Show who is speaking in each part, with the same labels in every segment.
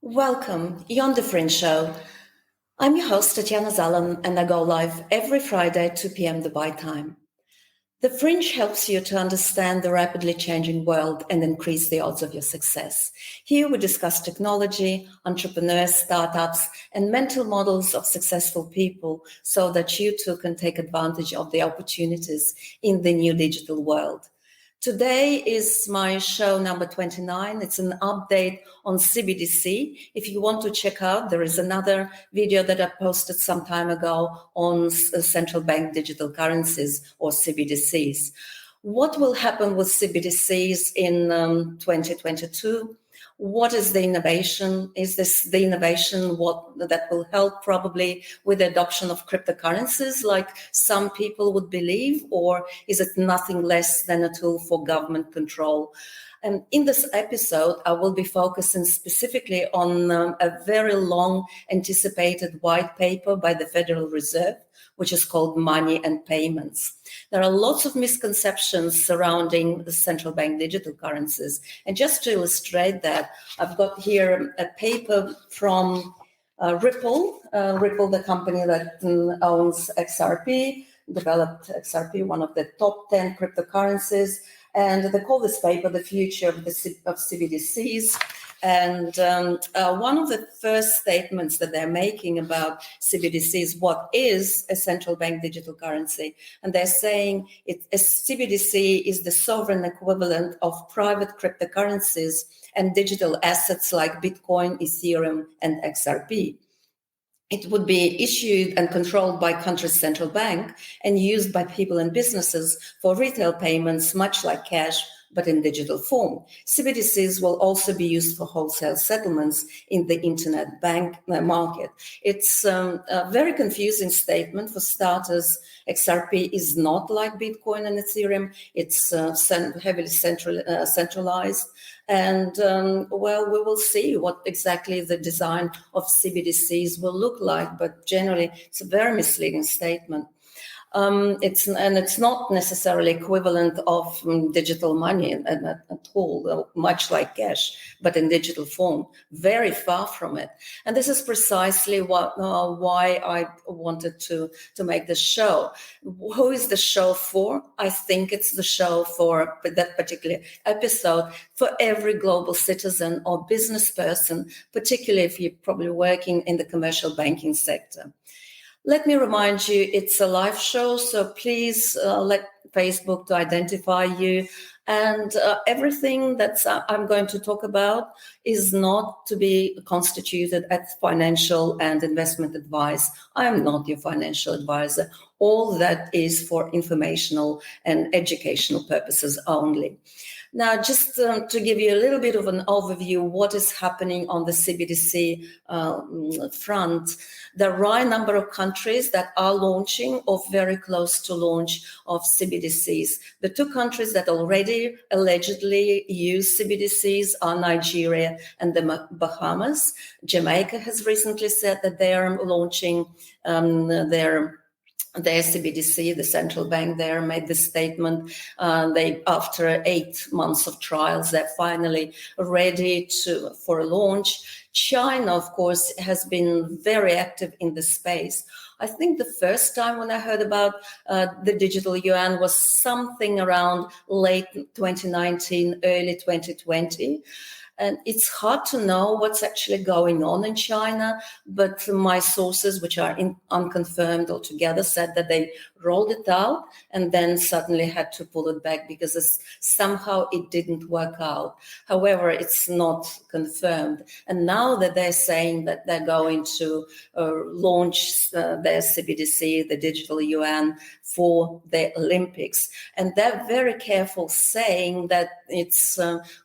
Speaker 1: Welcome, you're on the Fringe Show. I'm your host, Tatiana Zalam, and I go live every Friday at 2 p.m. Dubai time. The Fringe helps you to understand the rapidly changing world and increase the odds of your success. Here we discuss technology, entrepreneurs, startups, and mental models of successful people so that you too can take advantage of the opportunities in the new digital world. Today is my show number 29. It's an update on CBDC. If you want to check out, there is another video that I posted some time ago on central bank digital currencies or CBDCs. What will happen with CBDCs in 2022? What is the innovation? Is this the innovation that will help probably with the adoption of cryptocurrencies like some people would believe, or is it nothing less than a tool for government control? And in this episode, I will be focusing specifically on a very long anticipated white paper by the Federal Reserve, which is called Money and Payments. There are lots of misconceptions surrounding the central bank digital currencies. And just to illustrate that, I've got here a paper from Ripple, the company that owns XRP, developed XRP, one of the top 10 cryptocurrencies. And they call this paper The Future of CBDCs. And one of the first statements that they're making about CBDC is what is a central bank digital currency. And they're saying a CBDC is the sovereign equivalent of private cryptocurrencies and digital assets like Bitcoin, Ethereum, and XRP. It would be issued and controlled by country's central bank and used by people and businesses for retail payments, much like cash, but in digital form. CBDCs will also be used for wholesale settlements in the internet bank market. It's a very confusing statement. For starters, XRP is not like Bitcoin and Ethereum. It's heavily centralized. And, we will see what exactly the design of CBDCs will look like. But generally, it's a very misleading statement. It's not necessarily equivalent of digital money at all, much like cash, but in digital form, very far from it. And this is precisely why I wanted to make this show. Who is the show for? I think it's the show for that particular episode for every global citizen or business person, particularly if you're probably working in the commercial banking sector. Let me remind you, it's a live show, so please let Facebook to identify you. And everything that I'm going to talk about is not to be constituted as financial and investment advice. I am not your financial advisor. All that is for informational and educational purposes only. Now, just to give you a little bit of an overview, what is happening on the CBDC front, there are a number of countries that are launching or very close to launch of CBDCs. The two countries that already allegedly use CBDCs are Nigeria and the Bahamas. Jamaica has recently said that they are launching their CBDC, the central bank there, made this statement. After 8 months of trials, they're finally ready for a launch. China, of course, has been very active in the space. I think the first time when I heard about the digital yuan was something around late 2019, early 2020. And it's hard to know what's actually going on in China, but my sources, which are unconfirmed altogether, said that they rolled it out and then suddenly had to pull it back because somehow it didn't work out. However, it's not confirmed. And now that they're saying that they're going to launch their CBDC, the digital yuan, for the Olympics. And they're very careful saying that it's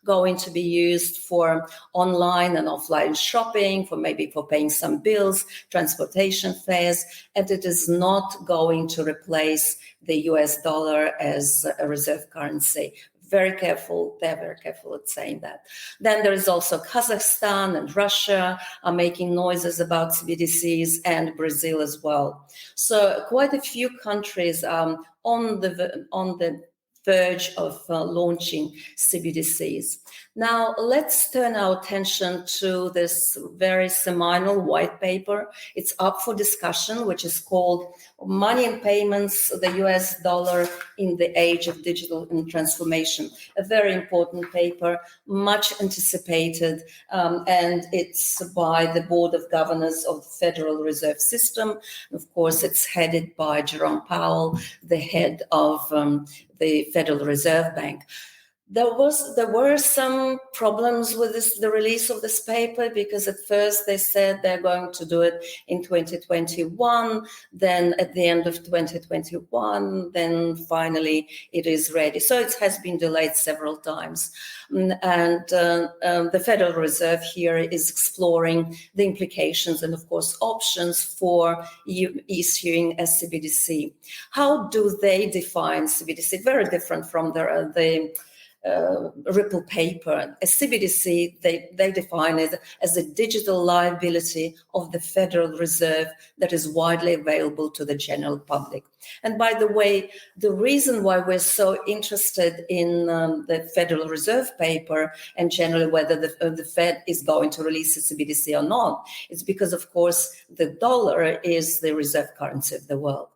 Speaker 1: going to be used for online and offline shopping, for paying some bills, transportation fares, and it is not going to replace the US dollar as a reserve currency. Very careful. They're very careful at saying that. Then there is also Kazakhstan and Russia are making noises about CBDCs, and Brazil as well. So quite a few countries on the verge of launching CBDCs. Now, let's turn our attention to this very seminal white paper. It's up for discussion, which is called Money and Payments, the US Dollar in the Age of Digital Transformation. A very important paper, much anticipated, and it's by the Board of Governors of the Federal Reserve System. Of course, it's headed by Jerome Powell, the head of the Federal Reserve Bank. There were some problems with the release of this paper, because at first they said they're going to do it in 2021, then at the end of 2021, then finally it is ready. So it has been delayed several times. And the Federal Reserve here is exploring the implications and, of course, options for issuing a CBDC. How do they define CBDC? Very different from the Ripple paper. A CBDC, they define it as a digital liability of the Federal Reserve that is widely available to the general public. And by the way, the reason why we're so interested in the Federal Reserve paper and generally whether the Fed is going to release a CBDC or not, is because, of course, the dollar is the reserve currency of the world.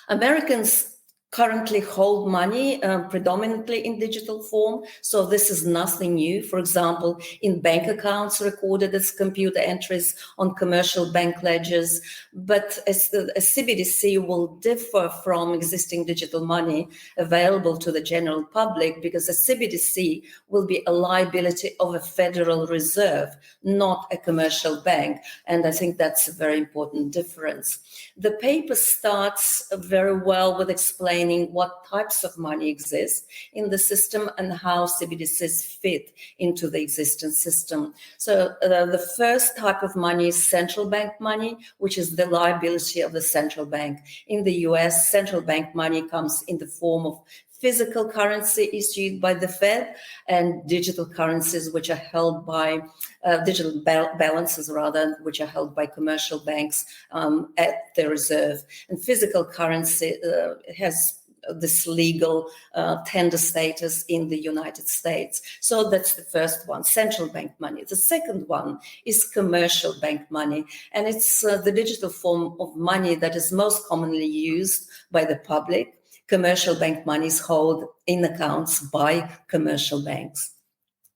Speaker 1: Americans currently hold money predominantly in digital form, so this is nothing new. For example, in bank accounts recorded as computer entries on commercial bank ledgers, but a CBDC will differ from existing digital money available to the general public, because a CBDC will be a liability of a Federal Reserve, not a commercial bank, and I think that's a very important difference. The paper starts very well with explaining what types of money exist in the system and how CBDCs fit into the existing system. So the first type of money is central bank money, which is the liability of the central bank. In the US, central bank money comes in the form of physical currency issued by the Fed and digital currencies, which are held by digital balances, rather, which are held by commercial banks at the reserve. And physical currency has this legal tender status in the United States. So that's the first one, central bank money. The second one is commercial bank money, and it's the digital form of money that is most commonly used by the public. Commercial bank money is held in accounts by commercial banks.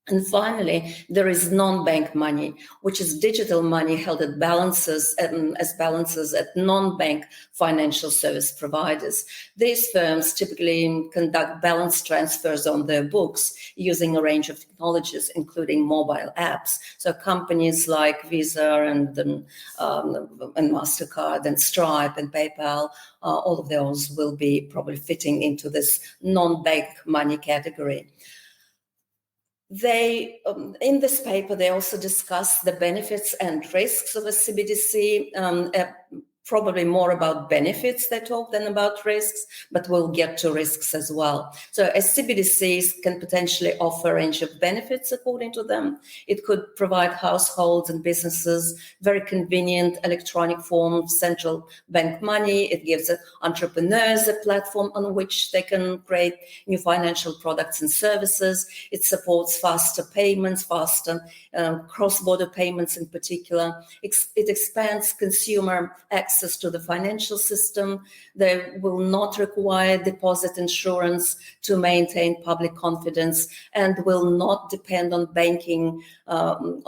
Speaker 1: And finally, there is non-bank money, which is digital money held at balances at non-bank financial service providers. These firms typically conduct balance transfers on their books using a range of technologies, including mobile apps. So companies like Visa and MasterCard and Stripe and PayPal, all of those will be probably fitting into this non-bank money category. They, in this paper, they also discuss the benefits and risks of a CBDC, probably more about benefits they talk than about risks, but we'll get to risks as well. So as CBDCs can potentially offer a range of benefits according to them. It could provide households and businesses very convenient electronic form of central bank money. It gives entrepreneurs a platform on which they can create new financial products and services. It supports faster payments, faster cross-border payments in particular. It expands consumer access to the financial system. They will not require deposit insurance to maintain public confidence, and will not depend on backing the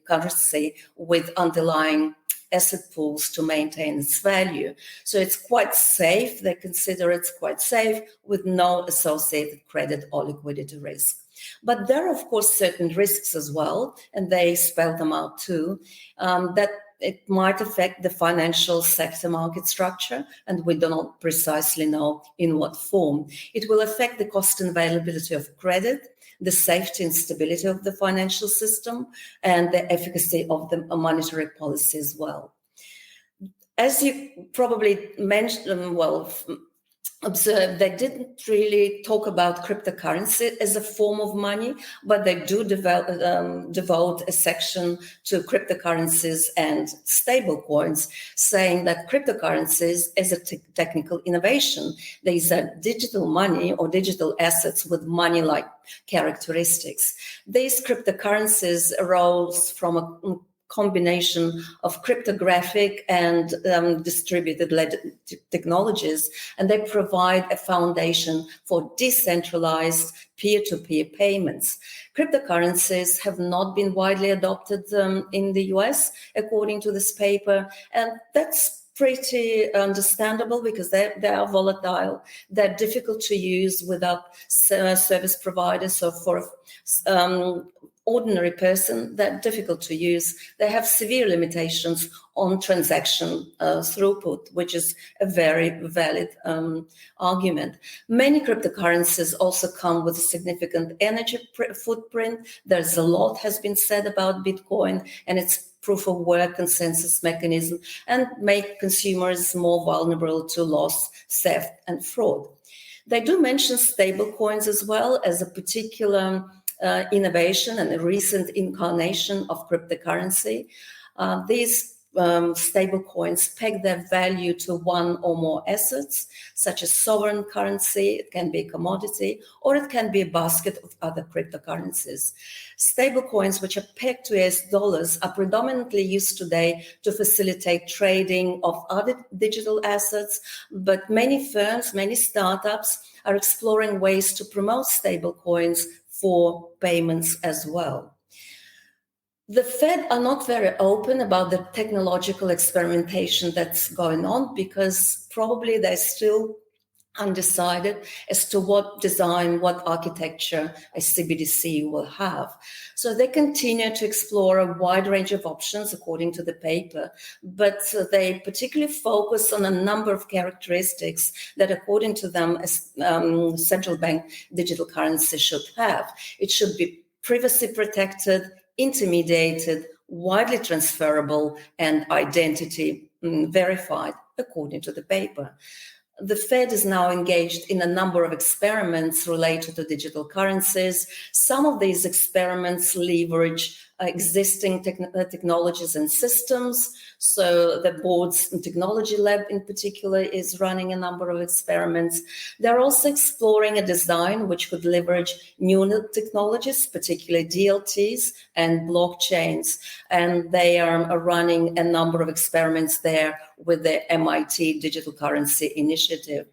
Speaker 1: currency with underlying asset pools to maintain its value. So it's quite safe. They consider it's quite safe with no associated credit or liquidity risk. But there are, of course, certain risks as well, and they spell them out too, that it might affect the financial sector market structure, and we do not precisely know in what form. It will affect the cost and availability of credit, the safety and stability of the financial system, and the efficacy of the monetary policy as well. As you probably mentioned, observe, they didn't really talk about cryptocurrency as a form of money, but they do devote a section to cryptocurrencies and stable coins, saying that cryptocurrencies is a technical innovation. These are digital money or digital assets with money-like characteristics. These cryptocurrencies arose from a combination of cryptographic and distributed technologies, and they provide a foundation for decentralized peer-to-peer payments. Cryptocurrencies have not been widely adopted in the US, according to this paper, and that's pretty understandable because they are volatile, they're difficult to use without service providers. So for ordinary person, they're difficult to use. They have severe limitations on transaction throughput, which is a very valid argument. Many cryptocurrencies also come with a significant energy footprint. There's a lot has been said about Bitcoin and its proof of work consensus mechanism, and make consumers more vulnerable to loss, theft, and fraud. They do mention stable coins as well as a particular innovation and a recent incarnation of cryptocurrency. These stable coins peg their value to one or more assets, such as sovereign currency. It can be a commodity, or it can be a basket of other cryptocurrencies. Stable coins, which are pegged to US dollars, are predominantly used today to facilitate trading of other digital assets, but many firms, many startups are exploring ways to promote stable coins for payments as well. The Fed are not very open about the technological experimentation that's going on because probably they're still undecided as to what design, what architecture a CBDC will have. So they continue to explore a wide range of options according to the paper, but they particularly focus on a number of characteristics that according to them, a central bank digital currency should have. It should be privacy protected, intermediated, widely transferable, and identity verified according to the paper. The Fed is now engaged in a number of experiments related to digital currencies. Some of these experiments leverage existing technologies and systems. So the board's technology lab in particular is running a number of experiments. They're also exploring a design which could leverage new technologies, particularly DLTs and blockchains. And they are running a number of experiments there with the MIT Digital Currency Initiative.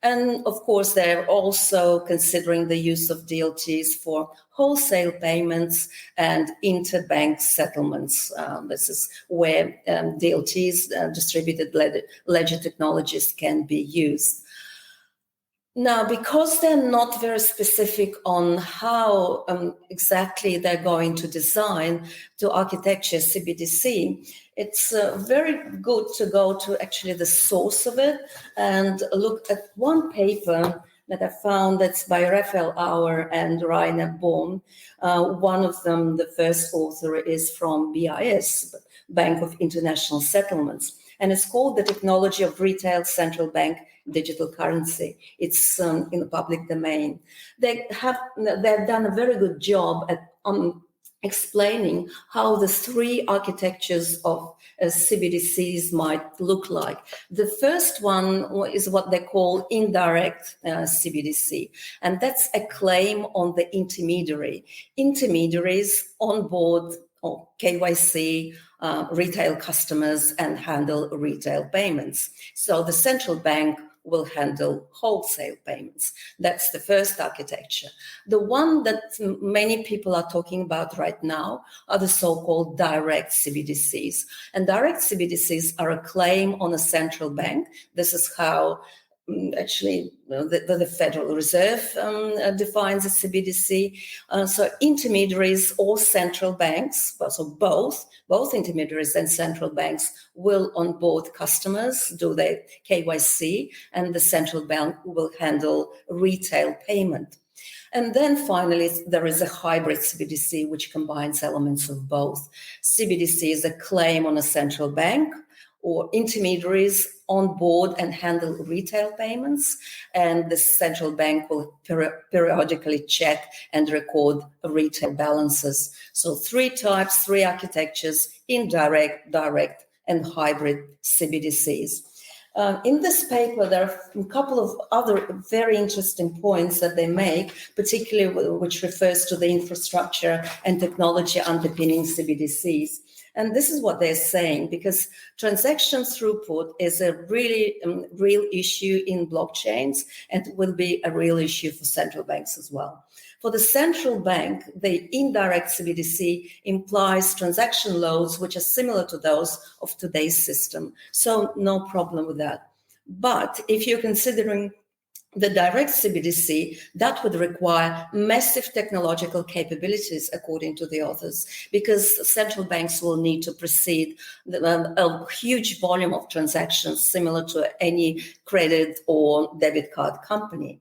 Speaker 1: And of course, they're also considering the use of DLTs for wholesale payments and interbank settlements. This is where DLTs, distributed ledger technologies, can be used. Now, because they're not very specific on how exactly they're going to design to architecture CBDC, it's very good to go to actually the source of it and look at one paper that I found that's by Raphael Auer and Rainer Bohm. One of them, the first author, is from BIS, Bank of International Settlements, and it's called The Technology of Retail Central Bank Digital Currency. It's in the public domain. They've done a very good job at explaining how the three architectures of CBDCs might look like. The first one is what they call indirect CBDC, and that's a claim on the intermediary. Intermediaries onboard or KYC retail customers and handle retail payments. So the central bank will handle wholesale payments. That's the first architecture. The one that many people are talking about right now are the so-called direct CBDCs. And direct CBDCs are a claim on a central bank. This is how actually the Federal Reserve defines a CBDC. So intermediaries or central banks, so both intermediaries and central banks will onboard customers, do their KYC, and the central bank will handle retail payment. And then finally, there is a hybrid CBDC, which combines elements of both. CBDC is a claim on a central bank or intermediaries on board and handle retail payments, and the central bank will periodically check and record retail balances. So 3 types, 3 architectures: indirect, direct, and hybrid CBDCs. In this paper, there are a couple of other very interesting points that they make, particularly which refers to the infrastructure and technology underpinning CBDCs. And this is what they're saying, because transaction throughput is a really real issue in blockchains, and will be a real issue for central banks as well. For the central bank, the indirect CBDC implies transaction loads which are similar to those of today's system. So no problem with that. But if you're considering the direct CBDC, that would require massive technological capabilities, according to the authors, because central banks will need to proceed a huge volume of transactions similar to any credit or debit card company.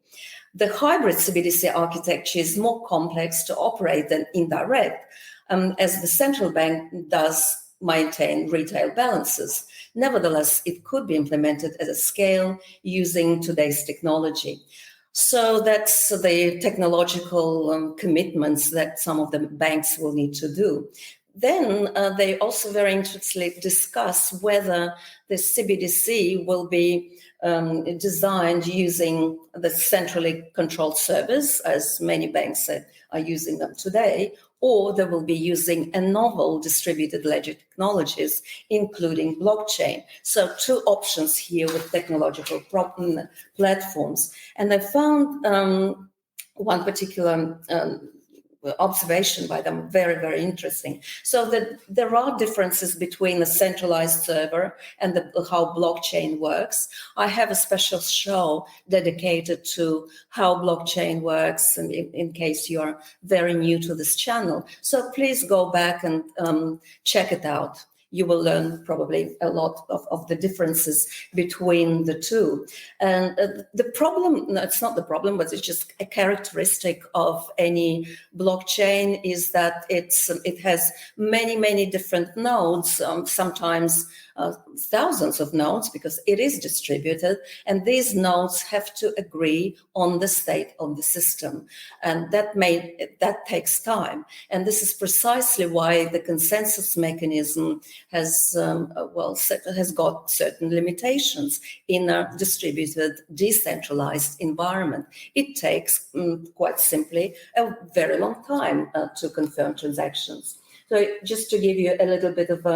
Speaker 1: The hybrid CBDC architecture is more complex to operate than indirect, as the central bank does maintain retail balances. Nevertheless, it could be implemented at a scale using today's technology. So that's the technological commitments that some of the banks will need to do. Then they also very interestingly discuss whether the CBDC will be designed using the centrally controlled servers, as many banks are using them today, or they will be using a novel distributed ledger technologies, including blockchain. So 2 options here with technological platforms. And I found one particular observation by them very, very interesting. So that there are differences between the centralized server and how blockchain works. I have a special show dedicated to how blockchain works, and in case you are very new to this channel. So please go back and check it out. You will learn probably a lot of the differences between the two. And the problem, no, it's not the problem, but it's just a characteristic of any blockchain, is that it has many, many different nodes, sometimes thousands of nodes, because it is distributed, and these nodes have to agree on the state of the system, and that takes time. And this is precisely why the consensus mechanism has got certain limitations in a distributed, decentralized environment. It takes, quite simply, a very long time to confirm transactions. So just to give you a little bit of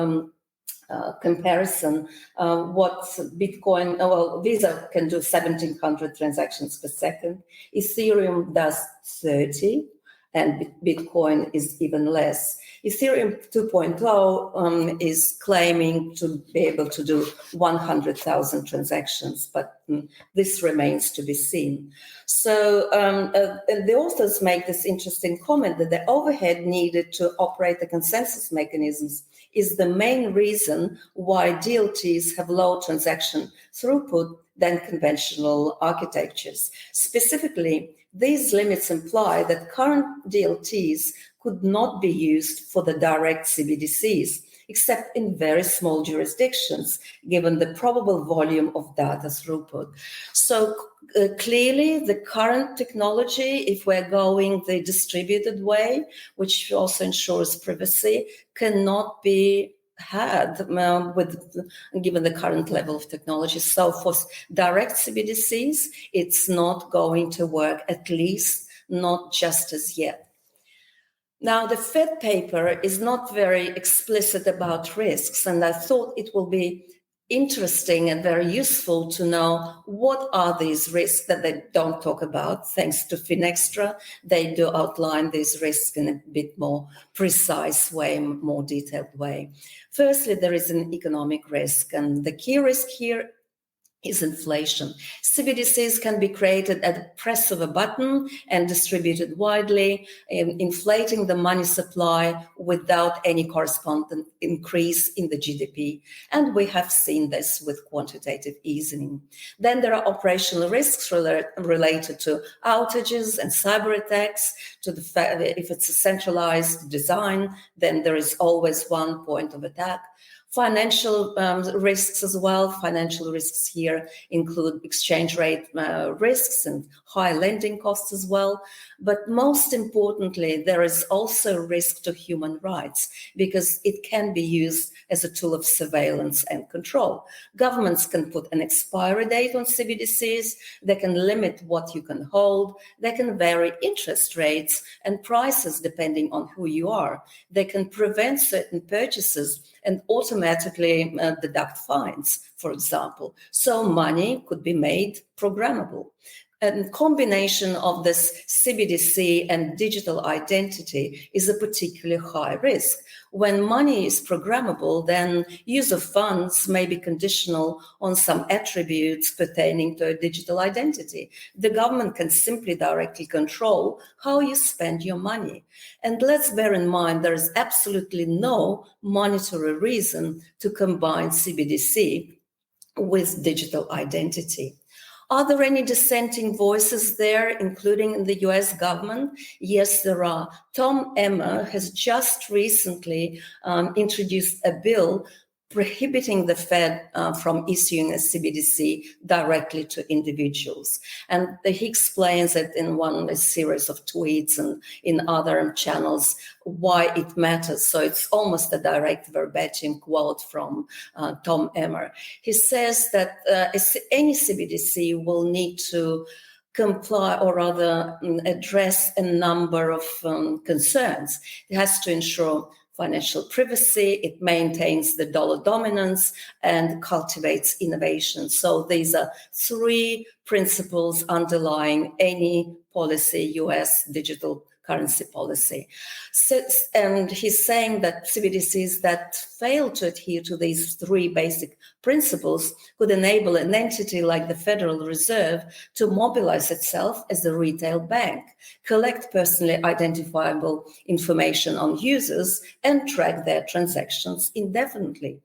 Speaker 1: comparison, what Bitcoin, Visa can do 1,700 transactions per second, Ethereum does 30, and Bitcoin is even less. Ethereum 2.0 is claiming to be able to do 100,000 transactions, but this remains to be seen. So the authors make this interesting comment that the overhead needed to operate the consensus mechanisms is the main reason why DLTs have low transaction throughput than conventional architectures. Specifically, these limits imply that current DLTs could not be used for the direct CBDCs, except in very small jurisdictions, given the probable volume of data throughput. So clearly, the current technology, if we're going the distributed way, which also ensures privacy, cannot be had given the current level of technology. So for direct CBDCs, it's not going to work, at least not just as yet. Now, the Fed paper is not very explicit about risks, and I thought it will be interesting and very useful to know what are these risks that they don't talk about. Thanks to Finextra, they do outline these risks in a bit more precise way, more detailed way. Firstly, there is an economic risk, and the key risk here is inflation. CBDCs can be created at the press of a button and distributed widely, inflating the money supply without any corresponding increase in the GDP. And we have seen this with quantitative easing. Then there are operational risks related to outages and cyber attacks. To the fact that if it's a centralized design, then there is always one point of attack. Financial risks as well. Financial risks here include exchange rate risks and high lending costs as well. But most importantly, there is also risk to human rights because it can be used as a tool of surveillance and control. Governments can put an expiry date on CBDCs, they can limit what you can hold, they can vary interest rates and prices depending on who you are. They can prevent certain purchases and automatically deduct fines, for example. So money could be made programmable. And combination of this CBDC and digital identity is a particularly high risk. When money is programmable, then use of funds may be conditional on some attributes pertaining to a digital identity. The government can simply directly control how you spend your money. And let's bear in mind, there is absolutely no monetary reason to combine CBDC with digital identity. Are there any dissenting voices there, including in the US government? Yes, there are. Tom Emmer has just recently introduced a bill prohibiting the Fed from issuing a CBDC directly to individuals. And he explains it in a series of tweets and in other channels why it matters. So it's almost a direct verbatim quote from Tom Emmer. He says that any CBDC will need to comply or rather address a number of concerns. It has to ensure financial privacy, it maintains the dollar dominance, and cultivates innovation. So these are three principles underlying any policy, US digital currency policy. And he's saying that CBDCs that fail to adhere to these three basic principles could enable an entity like the Federal Reserve to mobilize itself as a retail bank, collect personally identifiable information on users, and track their transactions indefinitely.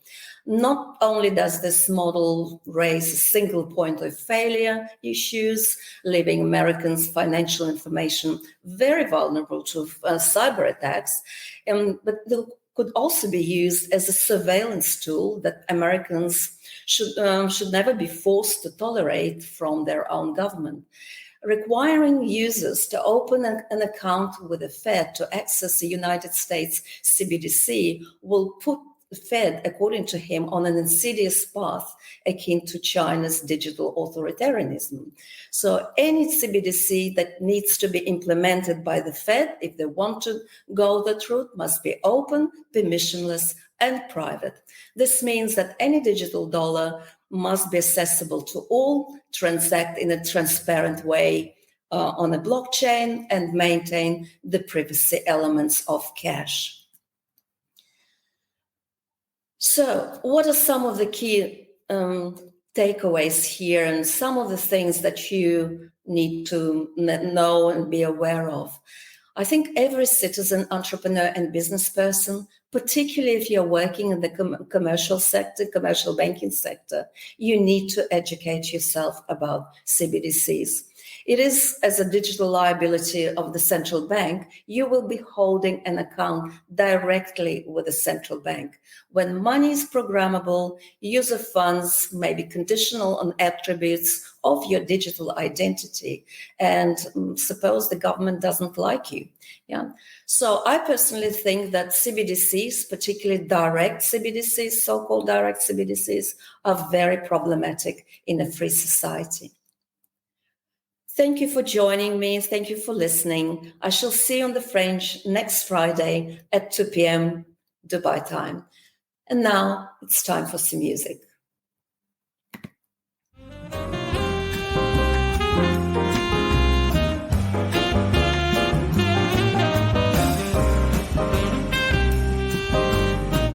Speaker 1: Not only does this model raise a single point of failure issues, leaving Americans' financial information very vulnerable to cyber attacks, but it could also be used as a surveillance tool that Americans should never be forced to tolerate from their own government. Requiring users to open an account with the Fed to access the United States CBDC will put the Fed, according to him, on an insidious path akin to China's digital authoritarianism. So any CBDC that needs to be implemented by the Fed, if they want to go that route, must be open, permissionless, and private. This means that any digital dollar must be accessible to all, transact in a transparent way on a blockchain, and maintain the privacy elements of cash. So what are some of the key takeaways here and some of the things that you need to know and be aware of? I think every citizen, entrepreneur, and business person, particularly if you're working in the commercial sector, commercial banking sector, you need to educate yourself about CBDCs. It is, as a digital liability of the central bank, you will be holding an account directly with the central bank. When money is programmable, use of funds may be conditional on attributes of your digital identity. And suppose the government doesn't like you. Yeah. So I personally think that CBDCs, particularly direct CBDCs, so-called direct CBDCs, are very problematic in a free society. Thank you for joining me. Thank you for listening. I shall see you on the Fringe next Friday at 2 p.m. Dubai time. And now it's time for some music.